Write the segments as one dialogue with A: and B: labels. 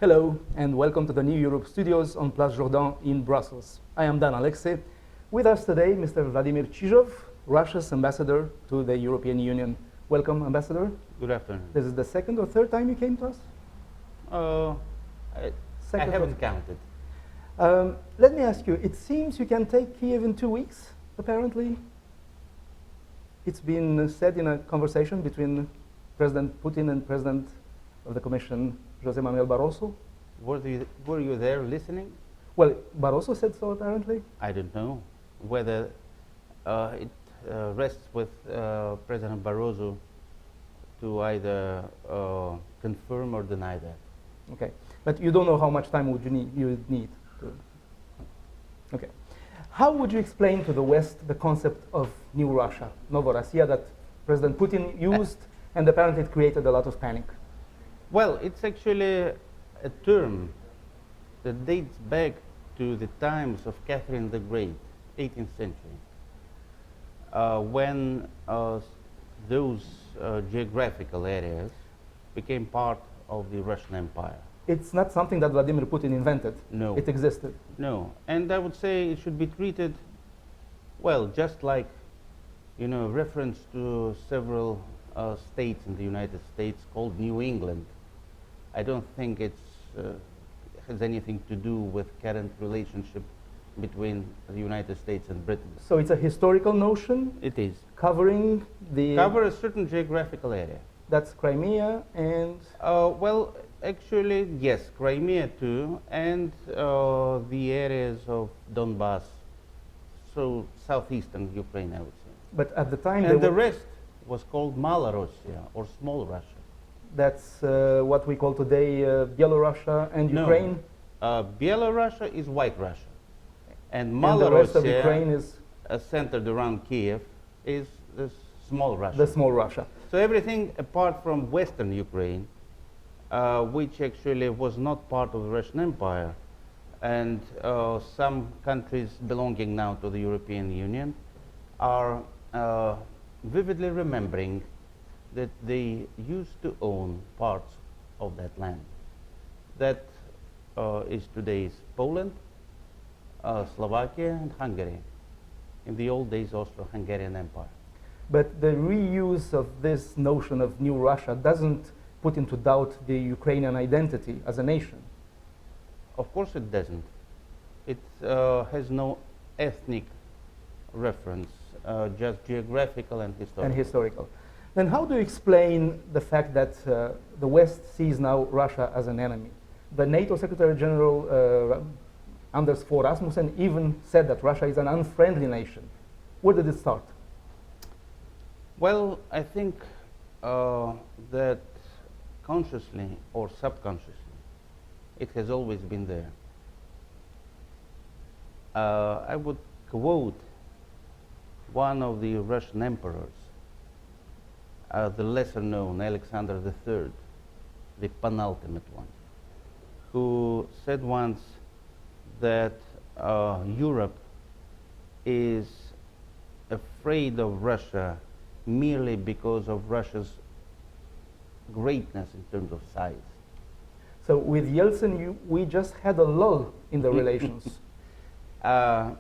A: Hello, and welcome to the New Europe studios on Place Jourdan in Brussels. I am Dan Alexei. With us today, Mr. Vladimir Chizhov, Russia's ambassador to the European Union. Welcome, Ambassador.
B: Good afternoon.
A: This is the second or third time you came to us?
B: I
A: Second
B: haven't
A: time.
B: counted.
A: Let me ask you, it seems you can take Kiev in 2 weeks, apparently. It's been said in a conversation between President Putin and President of the Commission, José Manuel Barroso.
B: Were you there listening?
A: Well, Barroso said so, apparently.
B: I don't know whether it rests with President Barroso to either confirm or deny that.
A: Okay, but you don't know how much time would you need to. Okay. How would you explain to the West the concept of New Russia, Novorossiya, that President Putin used, and apparently it created a lot of panic?
B: Well, it's actually a term that dates back to the times of Catherine the Great, 18th century, when those geographical areas became part of the Russian Empire.
A: It's not something that Vladimir Putin invented.
B: No.
A: It existed.
B: No, and I would say it should be treated, well, just like, reference to several states in the United States called New England. I don't think it has anything to do with current relationship between the United States and Britain.
A: So it's a historical notion
B: It is.
A: covering the...
B: Cover a certain geographical area.
A: That's Crimea and...
B: Well, actually, yes, Crimea too, and the areas of Donbass, so southeastern Ukraine, I would say.
A: But at the time...
B: And the rest was called Malorussia, or Small Russia.
A: That's what we call today Belarusia and
B: No.
A: Ukraine.
B: Belarus is White Russia. And
A: And the rest of
B: Malorussia,
A: Ukraine is
B: centered around Kiev, is the Small Russia.
A: the small Russia.
B: So everything apart from Western Ukraine, which actually was not part of the Russian Empire, and some countries belonging now to the European Union are vividly remembering that they used to own parts of that land. That is today's Poland, Slovakia, and Hungary. In the old days, Austro-Hungarian Empire.
A: But the reuse of this notion of New Russia doesn't put into doubt the Ukrainian identity as a nation.
B: Of course it doesn't. It has no ethnic reference, just geographical and historical.
A: And historical. Then how do you explain the fact that the West sees now Russia as an enemy? The NATO Secretary General Anders Fogh Rasmussen even said that Russia is an unfriendly nation. Where did it start?
B: Well, I think that consciously or subconsciously, it has always been there. I would quote one of the Russian emperors, the lesser known Alexander III, the penultimate one, who said once that Europe is afraid of Russia merely because of Russia's greatness in terms of size.
A: So with Yeltsin, we just had a lull in the relations.
B: I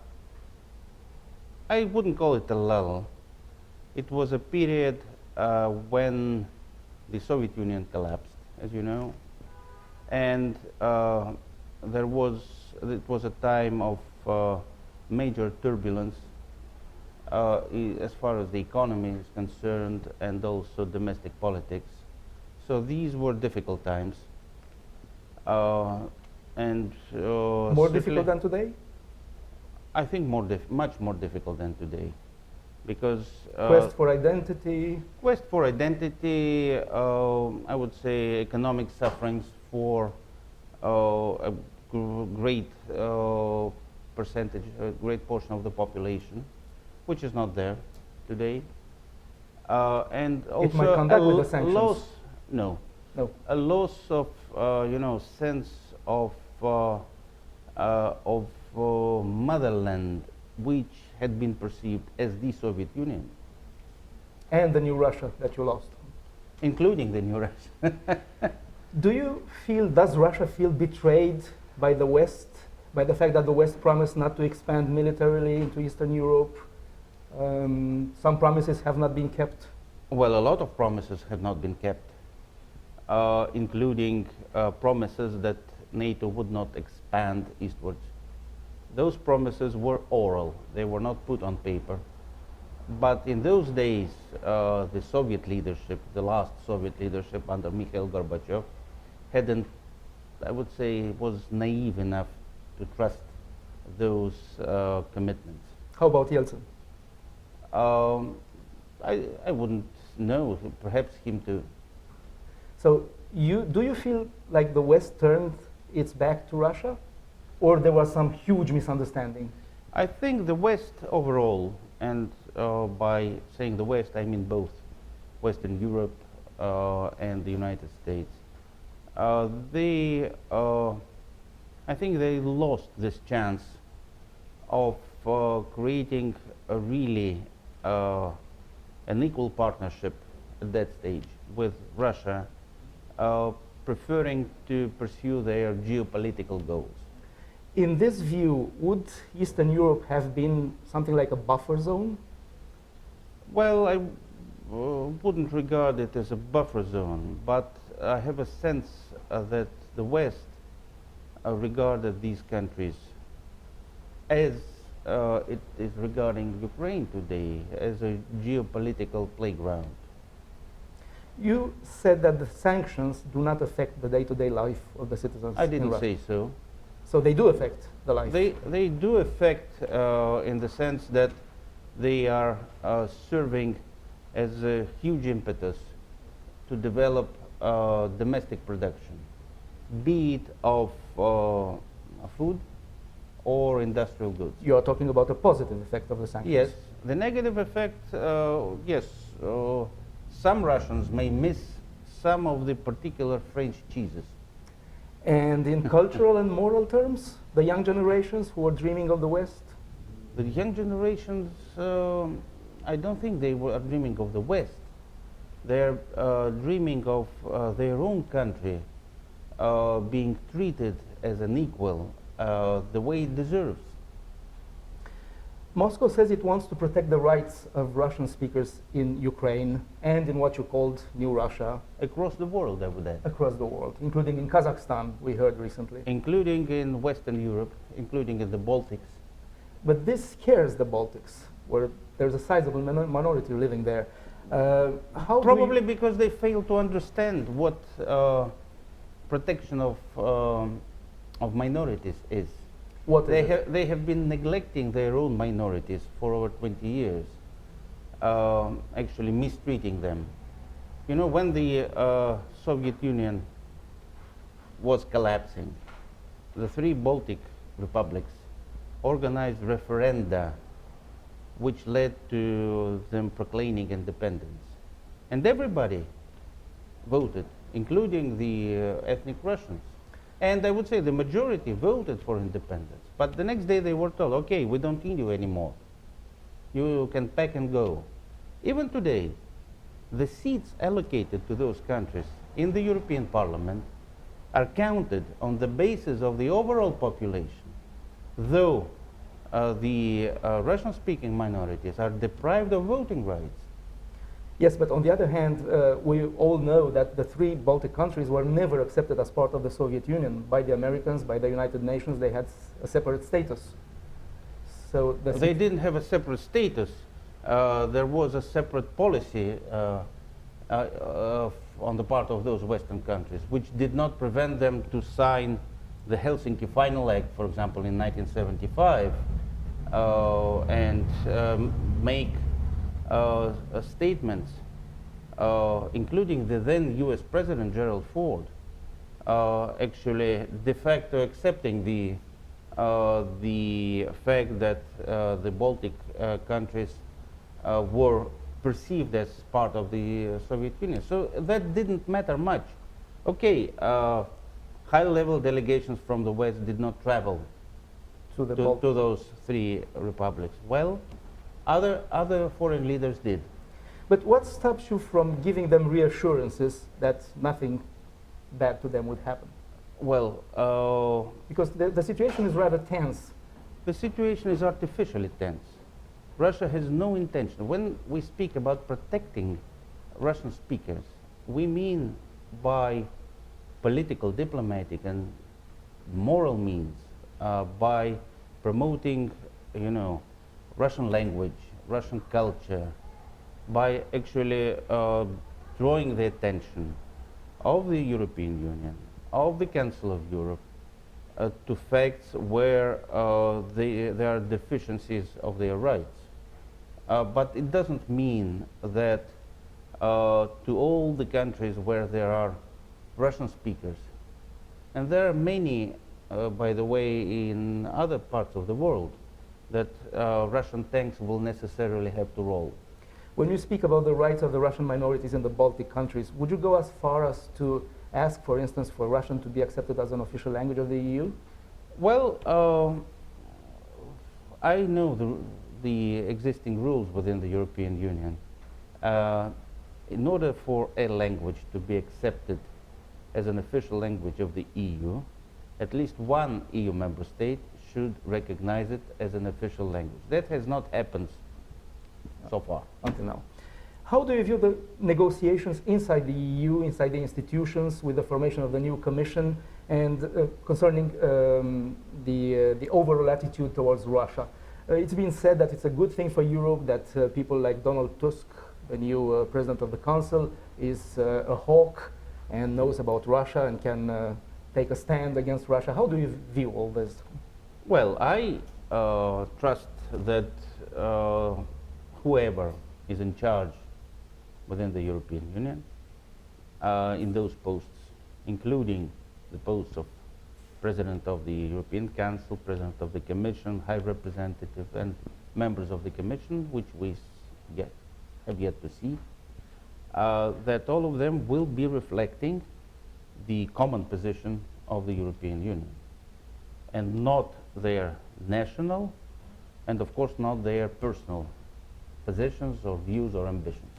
B: wouldn't call it a lull. It was a period when the Soviet Union collapsed, as you know, and it was a time of major turbulence as far as the economy is concerned, and also domestic politics. So these were difficult times, and
A: More difficult than today?
B: I think much more difficult than today, because
A: Quest for identity.
B: Quest for identity, I would say economic sufferings for a great percentage, a great portion of the population, which is not there today, and also
A: It might come back with the sanctions.
B: No,
A: No.
B: a loss of sense of motherland, which had been perceived as the Soviet Union.
A: And the New Russia that you lost.
B: Including the New Russia.
A: Does Russia feel betrayed by the West, by the fact that the West promised not to expand militarily into Eastern Europe? Some promises have not been kept.
B: Well, a lot of promises have not been kept, including promises that NATO would not expand eastwards. Those promises were oral, they were not put on paper. But in those days, the Soviet leadership, the last Soviet leadership under Mikhail Gorbachev, hadn't, I would say, was naive enough to trust those commitments.
A: How about Yeltsin?
B: I wouldn't know, perhaps him too.
A: So do you feel like the West turned its back to Russia? Or there was some huge misunderstanding?
B: I think the West overall, and by saying the West, I mean both Western Europe and the United States, I think they lost this chance of creating a really an equal partnership at that stage with Russia, preferring to pursue their geopolitical goals.
A: In this view, would Eastern Europe have been something like a buffer zone?
B: Well, I wouldn't regard it as a buffer zone, but I have a sense that the West regarded these countries as it is regarding Ukraine today, as a geopolitical playground.
A: You said that the sanctions do not affect the day-to-day life of the citizens.
B: I didn't say so.
A: So they do affect the life?
B: They do affect in the sense that they are serving as a huge impetus to develop domestic production, be it of food or industrial goods.
A: You are talking about a positive effect of the sanctions?
B: Yes. The negative effect, yes. Some Russians may miss some of the particular French cheeses.
A: And in cultural and moral terms, the young generations who are dreaming of the West?
B: The young generations, I don't think they were dreaming of the West. They're dreaming of their own country being treated as an equal, the way it deserves.
A: Moscow says it wants to protect the rights of Russian speakers in Ukraine and in what you called New Russia.
B: Across the world, I would add.
A: Across the world, including in Kazakhstan, we heard recently.
B: Including in Western Europe, including in the Baltics.
A: But this scares the Baltics, where there's a sizable minority living there.
B: Probably because they fail to understand what protection of minorities is.
A: What
B: they have been neglecting their own minorities for over 20 years, actually mistreating them. You know, when the Soviet Union was collapsing, the three Baltic republics organized referenda which led to them proclaiming independence. And everybody voted, including the ethnic Russians. And I would say the majority voted for independence. But the next day they were told, okay, we don't need you anymore. You can pack and go. Even today, the seats allocated to those countries in the European Parliament are counted on the basis of the overall population, though the Russian-speaking minorities are deprived of voting rights.
A: Yes, but on the other hand, we all know that the three Baltic countries were never accepted as part of the Soviet Union by the Americans, by the United Nations. They had a separate status. So
B: they didn't have a separate status. There was a separate policy on the part of those Western countries, which did not prevent them to sign the Helsinki Final Act, for example, in 1975, and make statements, including the then US President Gerald Ford, actually de facto accepting the fact that the Baltic countries were perceived as part of the Soviet Union. So that didn't matter much. Okay, high-level delegations from the West did not travel to those three republics. Well, other foreign leaders did.
A: But what stops you from giving them reassurances that nothing bad to them would happen?
B: Well,
A: Because the situation is rather tense.
B: the situation is artificially tense. Russia has no intention. When we speak about protecting Russian speakers, we mean by political, diplomatic, and moral means, by promoting, Russian language, Russian culture, by actually drawing the attention of the European Union, of the Council of Europe, to facts where there are deficiencies of their rights. But it doesn't mean that to all the countries where there are Russian speakers, and there are many, by the way, in other parts of the world, that Russian tanks will necessarily have to roll.
A: When you speak about the rights of the Russian minorities in the Baltic countries, would you go as far as to ask, for instance, for Russian to be accepted as an official language of the EU?
B: Well, I know the existing rules within the European Union. In order for a language to be accepted as an official language of the EU, at least one EU member state should recognize it as an official language. That has not happened so far.
A: Until now. How do you view the negotiations inside the EU, inside the institutions, with the formation of the new Commission, and concerning the overall attitude towards Russia? It's been said that it's a good thing for Europe that people like Donald Tusk, the new president of the Council, is a hawk and knows about Russia and can take a stand against Russia. How do you view all this?
B: Well, I trust that whoever is in charge within the European Union in those posts, including the posts of President of the European Council, President of the Commission, High Representative, and members of the Commission, which we have yet to see, that all of them will be reflecting the common position of the European Union, and not their national, and of course not their personal positions or views or ambitions.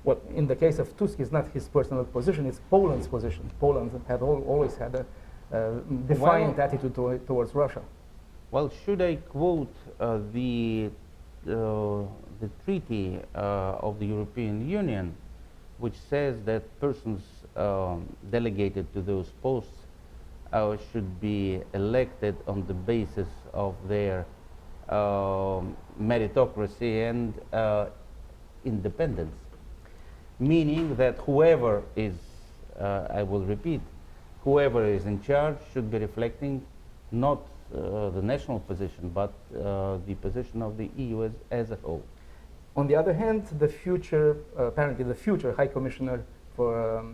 A: Well, in the case of Tusk, it's not his personal position, it's Poland's position. Poland had always had a defiant attitude towards Russia.
B: Well, should I quote the treaty of the European Union, which says that persons delegated to those posts should be elected on the basis of their meritocracy and independence, meaning that whoever is, I will repeat, whoever is in charge should be reflecting not the national position, but the position of the EU as a whole.
A: On the other hand, the future, apparently the future High Commissioner for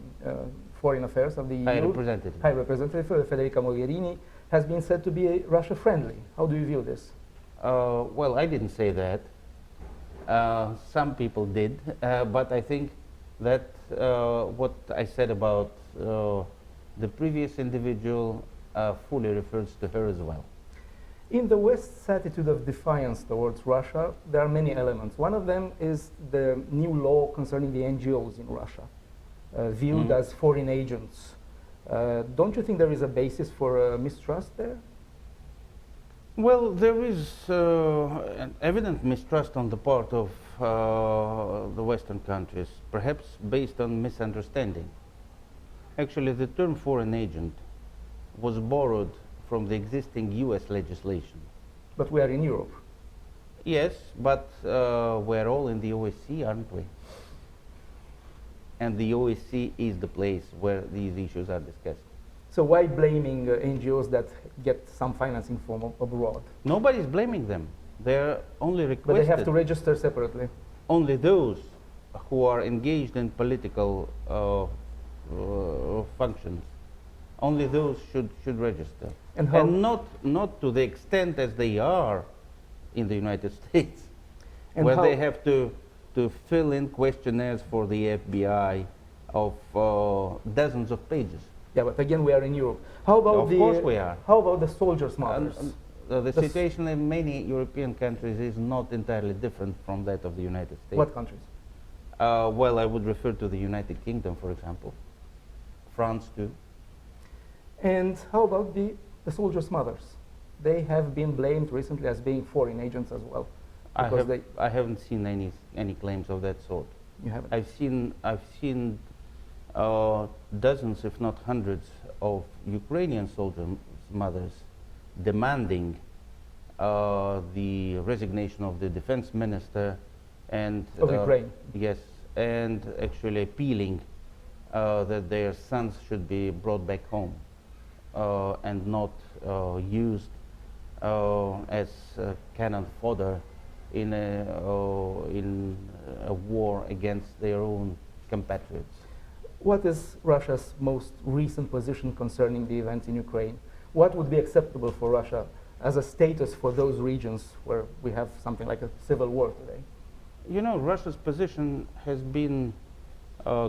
A: Foreign Affairs of the EU,
B: High Representative
A: Federica Mogherini, has been said to be Russia-friendly. How do you view this?
B: Well, I didn't say that. Some people did, but I think that what I said about the previous individual fully refers to her as well.
A: In the West's attitude of defiance towards Russia, there are many elements. One of them is the new law concerning the NGOs in Russia, viewed as foreign agents. Don't you think there is a basis for mistrust there?
B: Well, there is an evident mistrust on the part of the Western countries, perhaps based on misunderstanding. Actually, the term foreign agent was borrowed from the existing US legislation.
A: But we are in Europe.
B: Yes, but we're all in the OSCE, aren't we? And the OSCE is the place where these issues are discussed.
A: So why blaming NGOs that get some financing from abroad?
B: Nobody's blaming them. They're only requested.
A: But they have to register separately.
B: Only those who are engaged in political functions, only those should register. And not to the extent as they are in the United States, and where they have to fill in questionnaires for the FBI of dozens of pages.
A: Yeah, but again, we are in Europe. How about
B: of course we are.
A: How about the soldiers' mothers?
B: The situation in many European countries is not entirely different from that of the United States.
A: What countries?
B: Well, I would refer to the United Kingdom, for example. France too.
A: And how about the soldiers' mothers? They have been blamed recently as being foreign agents as well.
B: I haven't seen any claims of that sort.
A: You haven't?
B: I've seen dozens, if not hundreds, of Ukrainian soldiers' mothers demanding the resignation of the defense minister and
A: Of Ukraine.
B: Yes, and actually appealing that their sons should be brought back home and not used as cannon fodder in a war against their own compatriots.
A: What is Russia's most recent position concerning the events in Ukraine? What would be acceptable for Russia as a status for those regions where we have something like a civil war today?
B: You know, Russia's position has been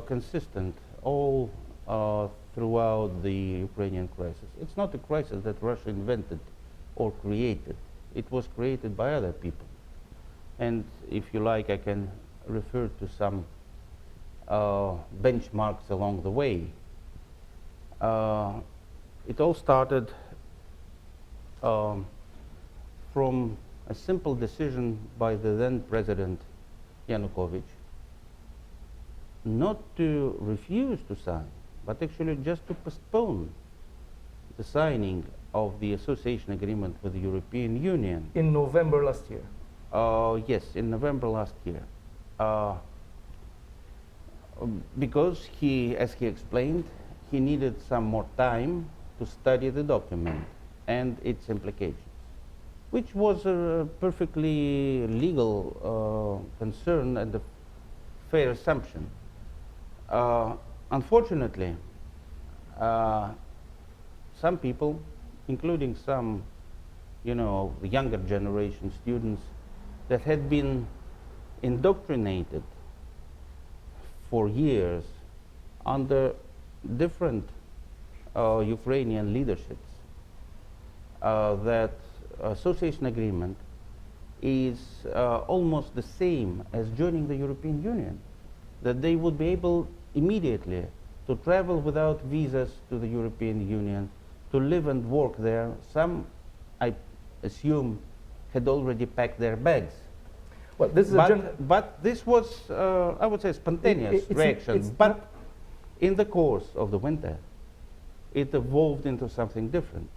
B: consistent all throughout the Ukrainian crisis. It's not a crisis that Russia invented or created. It was created by other people. And if you like, I can refer to some benchmarks along the way. It all started from a simple decision by the then president Yanukovych not to refuse to sign, but actually just to postpone the signing of the association agreement with the European Union.
A: In November last year.
B: Yes, in November last year. Because as he explained, he needed some more time to study the document and its implications, which was a perfectly legal concern and a fair assumption. Unfortunately, some people, including some, the younger generation students that had been indoctrinated for years under different Ukrainian leaderships, that association agreement is almost the same as joining the European Union, that they would be able immediately to travel without visas to the European Union, to live and work there. Some, I assume, had already packed their bags.
A: Well, this is
B: but this was, I would say, spontaneous reaction. But in the course of the winter, it evolved into something different.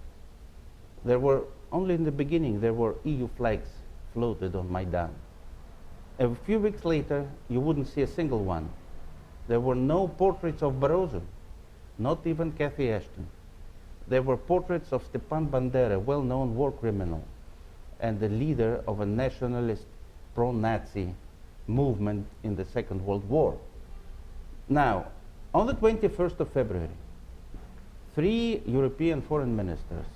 B: There were, only in the beginning, there were EU flags floated on Maidan. A few weeks later, you wouldn't see a single one. There were no portraits of Barroso, not even Cathy Ashton. There were portraits of Stepan Bandera, well-known war criminal, and the leader of a nationalist pro-Nazi movement in the Second World War. Now, on the 21st of February, 3 European foreign ministers,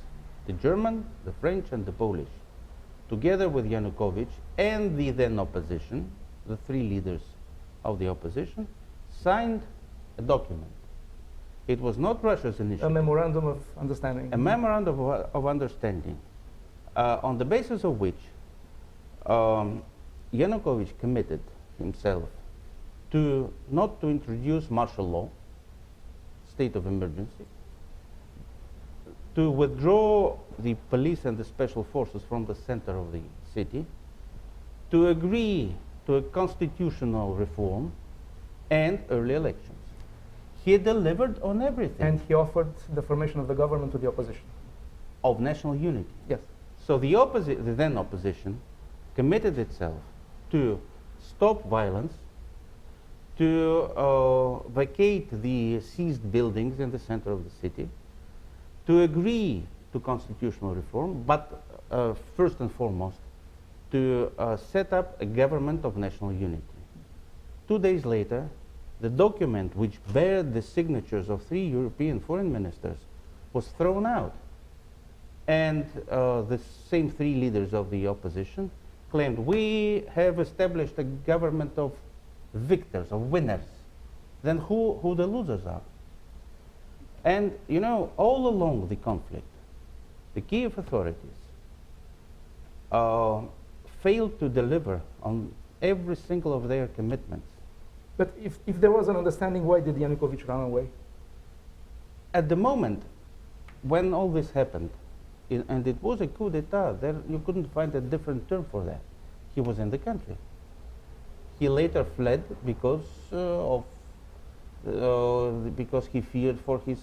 B: the German, the French, and the Polish, together with Yanukovych and the then opposition, the 3 leaders of the opposition, signed a document. It was not Russia's initiative.
A: a memorandum of understanding.
B: A memorandum of understanding, on the basis of which Yanukovych committed himself to not to introduce martial law, state of emergency, to withdraw the police and the special forces from the center of the city, to agree to a constitutional reform and early elections. He delivered on everything.
A: And he offered the formation of the government to the opposition.
B: Of national unity.
A: Yes.
B: So the then opposition committed itself to stop violence, to vacate the seized buildings in the center of the city, to agree to constitutional reform, but first and foremost, to set up a government of national unity. 2 days later, the document which bared the signatures of 3 European foreign ministers was thrown out. And the same 3 leaders of the opposition claimed, we have established a government of victors, of winners. Then who the losers are? And all along the conflict, the Kiev authorities failed to deliver on every single of their commitments.
A: But if there was an understanding, why did Yanukovych run away?
B: At the moment, when all this happened, and it was a coup d'etat, there you couldn't find a different term for that. He was in the country. He later fled because he feared for his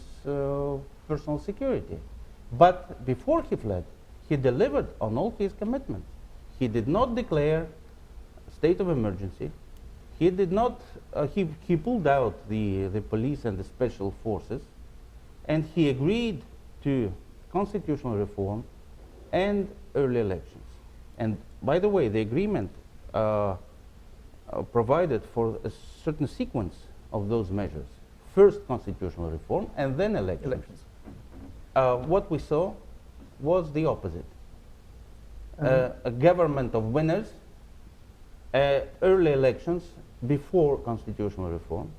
B: personal security. But before he fled, he delivered on all his commitments. He did not declare state of emergency. He did not. He pulled out the police and the special forces, and he agreed to constitutional reform and early elections. And by the way, the agreement provided for a certain sequence of those measures. First constitutional reform and then elections. What we saw was the opposite. A government of winners, early elections before constitutional reform.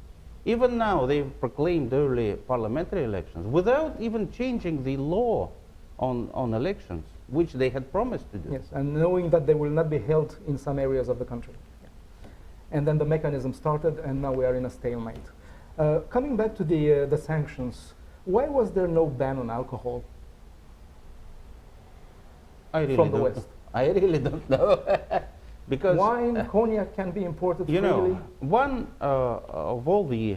B: Even now they've proclaimed early parliamentary elections without even changing the law on elections, which they had promised to do.
A: Yes, and knowing that they will not be held in some areas of the country. And then the mechanism started, and now we are in a stalemate. Coming back to the sanctions, why was there no ban on alcohol from the West?
B: I really don't know. Because
A: wine, cognac can be imported
B: you
A: freely.
B: know, one of all the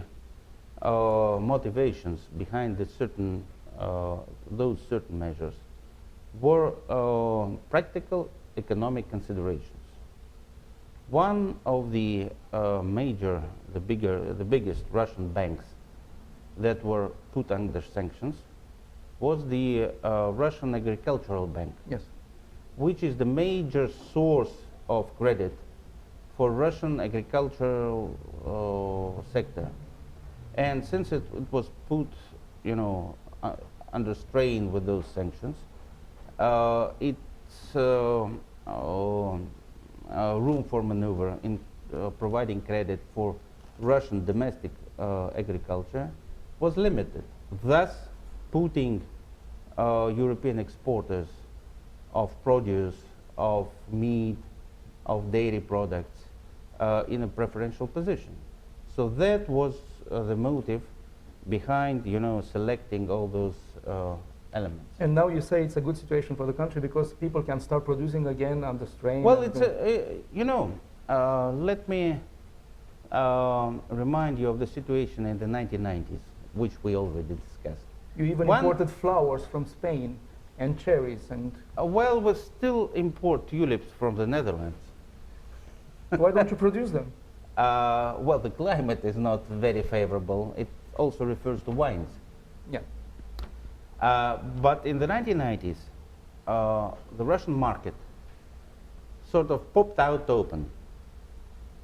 B: motivations behind those certain measures were practical economic considerations. One of the the biggest Russian banks that were put under sanctions was the Russian Agricultural Bank,
A: Yes.
B: which is the major source of credit for Russian agricultural sector. And since it was put, under strain with those sanctions, its room for maneuver in providing credit for Russian domestic agriculture was limited, thus putting European exporters of produce, of meat, of dairy products in a preferential position. So that was the motive behind, selecting all those elements.
A: And now you say it's a good situation for the country because people can start producing again under strain.
B: Well, it's let me remind you of the situation in the 1990s, which we already discussed.
A: You even imported flowers from Spain and cherries and...
B: well, we still import tulips from the Netherlands.
A: Why don't you produce them?
B: Well, the climate is not very favorable. It also refers to wines.
A: Yeah.
B: But in the 1990s, the Russian market sort of popped out open,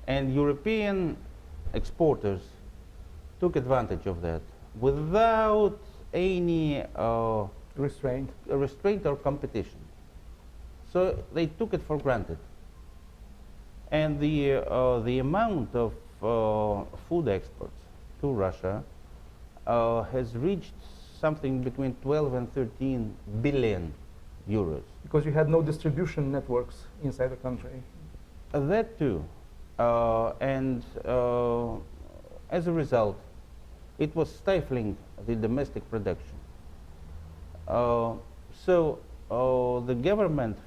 B: and European exporters took advantage of that without any
A: restraint
B: or competition. So they took it for granted. And the amount of food exports to Russia has reached something between 12 and 13 billion euros.
A: Because you had no distribution networks inside the country.
B: That too. And as a result, it was stifling the domestic production. So the government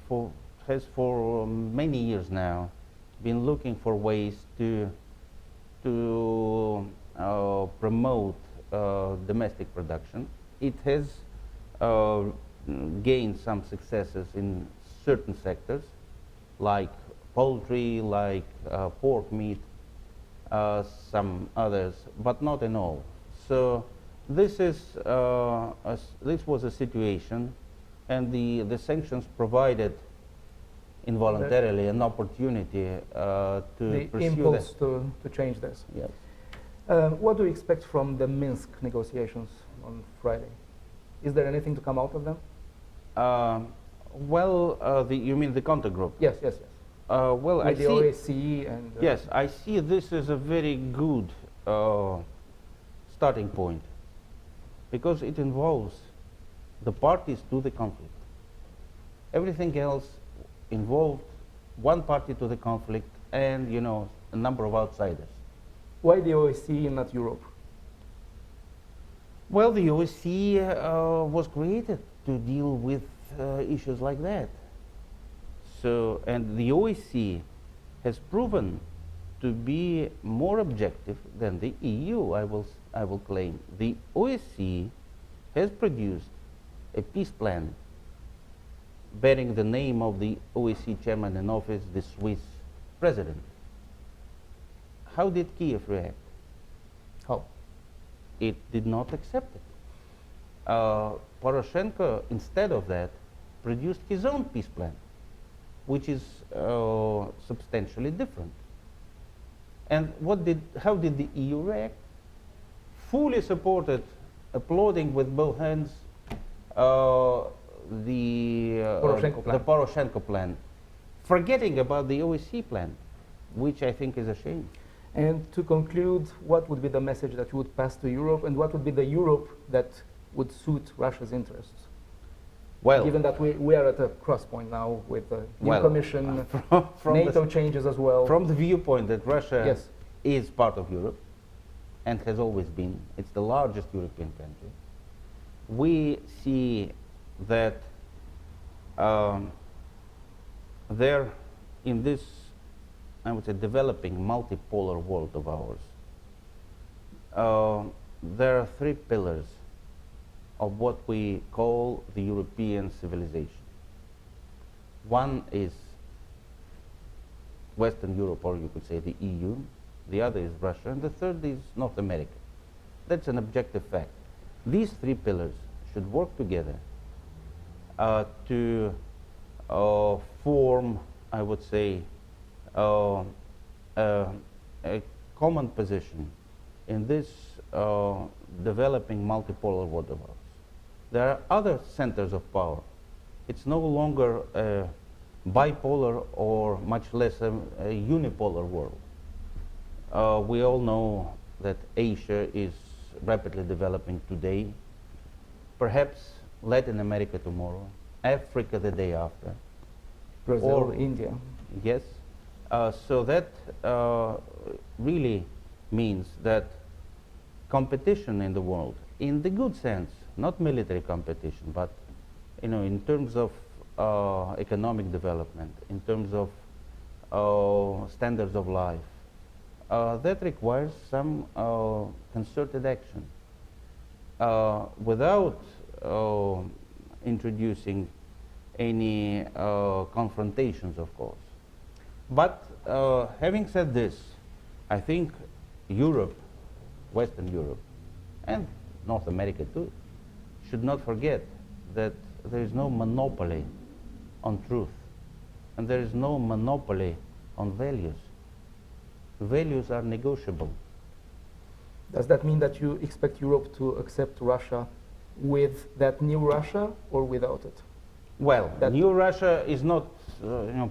B: has for many years now been looking for ways to promote domestic production. It has gained some successes in certain sectors, like poultry, like pork meat, some others, but not in all. So this was a situation, and the sanctions provided involuntarily an opportunity to
A: the
B: pursue
A: impulse to change this.
B: Yes.
A: What do you expect from the Minsk negotiations on Friday? Is there anything to come out of them?
B: You mean the countergroup?
A: Yes, yes, yes.
B: Well,
A: With
B: I
A: the
B: see.
A: OSCE and...
B: Yes, I see this as a very good starting point, because it involves the parties to the conflict. Everything else involved one party to the conflict and, a number of outsiders.
A: Why the OSCE and not Europe?
B: Well, the OSCE was created to deal with issues like that. So, and the OSCE has proven to be more objective than the EU, I will claim. The OSCE has produced a peace plan bearing the name of the OSCE chairman in office, the Swiss president. How did Kiev react?
A: How?
B: It did not accept it. Poroshenko, instead of that, produced his own peace plan, which is substantially different. And how did the EU react? Fully supported, applauding with both hands the Poroshenko plan, forgetting about the OSCE plan, which I think is a shame.
A: And to conclude, what would be the message that you would pass to Europe, and what would be the Europe that would suit Russia's interests?
B: Well,
A: given that we are at a cross point now with the new Commission,
B: from
A: NATO changes as well.
B: From the viewpoint that Russia
A: yes.
B: is part of Europe and has always been, it's the largest European country, we see that there, in this, I would say, developing multipolar world of ours, there are three pillars of what we call the European civilization. One is Western Europe, or you could say the EU, the other is Russia, and the third is North America. That's an objective fact. These three pillars should work together to form, I would say, a common position in this developing multipolar world of ours. There are other centers of power. It's no longer a bipolar or much less a unipolar world. We all know that Asia is rapidly developing today, perhaps Latin America tomorrow, Africa the day after.
A: Brazil, or India.
B: Yes. So that really means that competition in the world, in the good sense, not military competition, but in terms of economic development, in terms of standards of life, that requires some concerted action without introducing any confrontations, of course. But having said this, I think Europe, Western Europe, and North America too, should not forget that there is no monopoly on truth, and there is no monopoly on values. Values are negotiable.
A: Does that mean that you expect Europe to accept Russia with that new Russia or without it?
B: Well, that new Russia is not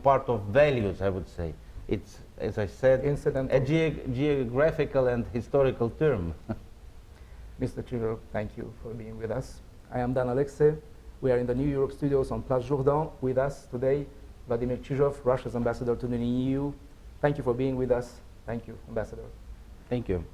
B: part of values, I would say. It's, as I said, a geographical and historical term.
A: Mr. Chizhov, thank you for being with us. I am Dan Alexei. We are in the New Europe studios on Place Jourdan. With us today, Vladimir Chizhov, Russia's ambassador to the EU. Thank you for being with us. Thank you, Ambassador.
B: Thank you.